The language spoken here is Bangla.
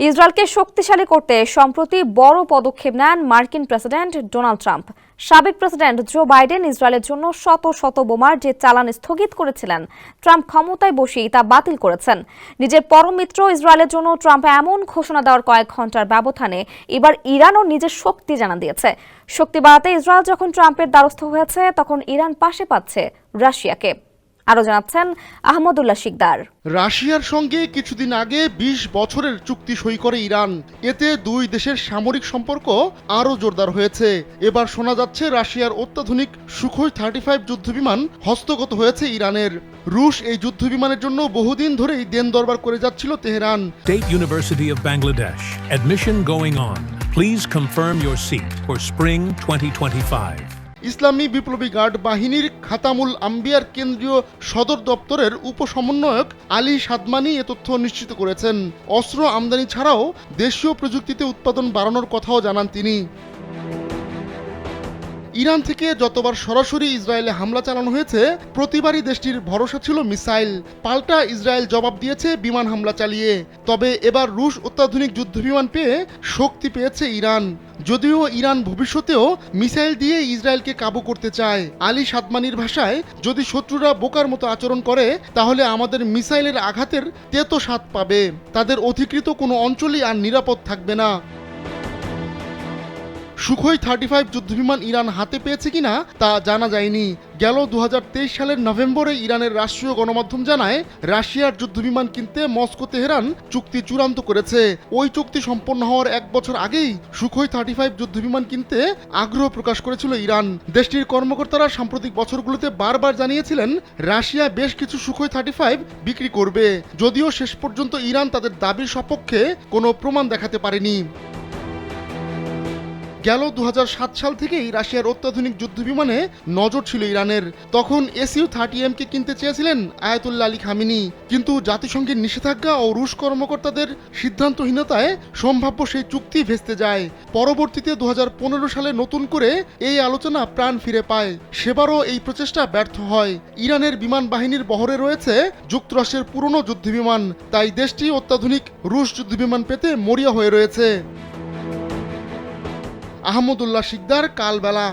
ইসরায়েলকে শক্তিশালী করতে সম্প্রতি বড় পদক্ষেপ নেন মার্কিন প্রেসিডেন্ট ডোনাল্ড ট্রাম্প। সাবেক প্রেসিডেন্ট জো বাইডেন ইসরায়েলের জন্য শত শত বোমার যে চালান স্থগিত করেছিলেন, ট্রাম্প ক্ষমতায় বসেই তা বাতিল করেছেন। নিজের পরম মিত্র ইসরায়েলের জন্য ট্রাম্প এমন ঘোষণা দেওয়ার কয়েক ঘন্টার ব্যবধানে এবার ইরানও নিজের শক্তি জানান দিয়েছে। শক্তি বাড়াতে ইসরায়েল যখন ট্রাম্পের দ্বারস্থ হয়েছে, তখন ইরান পাশে পাচ্ছে রাশিয়াকে। আরো জানাচ্ছেন আহমদুল্লাহ শিকদার। রাশিয়ার সঙ্গে কিছুদিন আগে ২০ বছরের চুক্তি সই করে ইরান। এতে দুই দেশের সামরিক সম্পর্ক আরও জোরদার হয়েছে। এবার শোনা যাচ্ছে রাশিয়ার অত্যাধুনিক সুখোই 35 যুদ্ধবিমান হস্তগত হয়েছে ইরানের। রুশ এই যুদ্ধবিমানের জন্য বহুদিন ধরেই দেন দরবার করে যাচ্ছিল Tehran. State University of Bangladesh. Admission going on. Please confirm your seat for spring 2025. ইসলামী বিপ্লবী গার্ড বাহিনীর খাতামুল আম্বিয়ার কেন্দ্রীয় সদর দপ্তরের উপসমন্বয়ক আলী সাদমানি এ তথ্য নিশ্চিত করেছেন। অস্ত্র আমদানি ছাড়াও দেশীয় প্রযুক্তিতে উৎপাদন বাড়ানোর কথাও জানান তিনি। ইরান থেকে যতবার সরাসরি ইসরায়েলে হামলা চালানো হয়েছে, প্রতিবারই দেশটির ভরসা ছিল মিসাইল। পাল্টা ইসরায়েল জবাব দিয়েছে বিমান হামলা চালিয়ে। তবে এবার রুশ অত্যাধুনিক যুদ্ধবিমান পেয়ে শক্তি পেয়েছে ইরান। যদিও ইরান ভবিষ্যতেও মিসাইল দিয়ে ইসরায়েলকে কাবু করতে চায়। আলী সাদমানির ভাষায়, যদি শত্রুরা বোকার মতো আচরণ করে, তাহলে আমাদের মিসাইলের আঘাতের তেতো স্বাদ পাবে। তাদের অধিকৃত কোনো অঞ্চলই আর নিরাপদ থাকবে না। সুখোই 35 যুদ্ধবিমান ইরান হাতে পেয়েছে কিনা তা জানা যায়নি। গেল 2023 সালের নভেম্বরে ইরানের রাষ্ট্রীয় গণমাধ্যম জানায়, রাশিয়ার যুদ্ধবিমান কিনতে মস্কো তেহরান চুক্তি চূড়ান্ত করেছে। ওই চুক্তি সম্পন্ন হওয়ার 1 বছর আগেই সুখোই 35 যুদ্ধবিমান কিনতে আগ্রহ প্রকাশ করেছিল ইরান। দেশটির কর্মকর্তারা সাম্প্রতিক বছরগুলোতে বারবার জানিয়েছিলেন, রাশিয়া বেশ কিছু সুখোই 35 বিক্রি করবে, যদিও শেষ পর্যন্ত ইরান তাদের দাবির সপক্ষে কোনো প্রমাণ দেখাতে পারেনি। গেল 2007 সাল থেকেই রাশিয়ার অত্যাধুনিক যুদ্ধবিমানে নজর ছিল ইরানের। তখন SU-30M কে কিনতে চেয়েছিলেন আয়াতুল্লাহ আলী খামেনি, কিন্তু জাতিসংঘের নিষেধাজ্ঞা ও রুশ কর্মকর্তাদের সিদ্ধান্তহীনতায় সম্ভাব্য সেই চুক্তি ভেস্তে যায়। পরবর্তীতে 2015 সালে নতুন করে এই আলোচনা প্রাণ ফিরে পায়। সেবারও এই প্রচেষ্টা ব্যর্থ হয়। ইরানের বিমান বাহিনীর বহরে রয়েছে যুক্তরাষ্ট্রের পুরনো যুদ্ধবিমান, তাই দেশটি অত্যাধুনিক রুশ যুদ্ধবিমান পেতে মরিয়া হয়ে রয়েছে। আহমদুল্লাহ শিকদার, কালবেলা।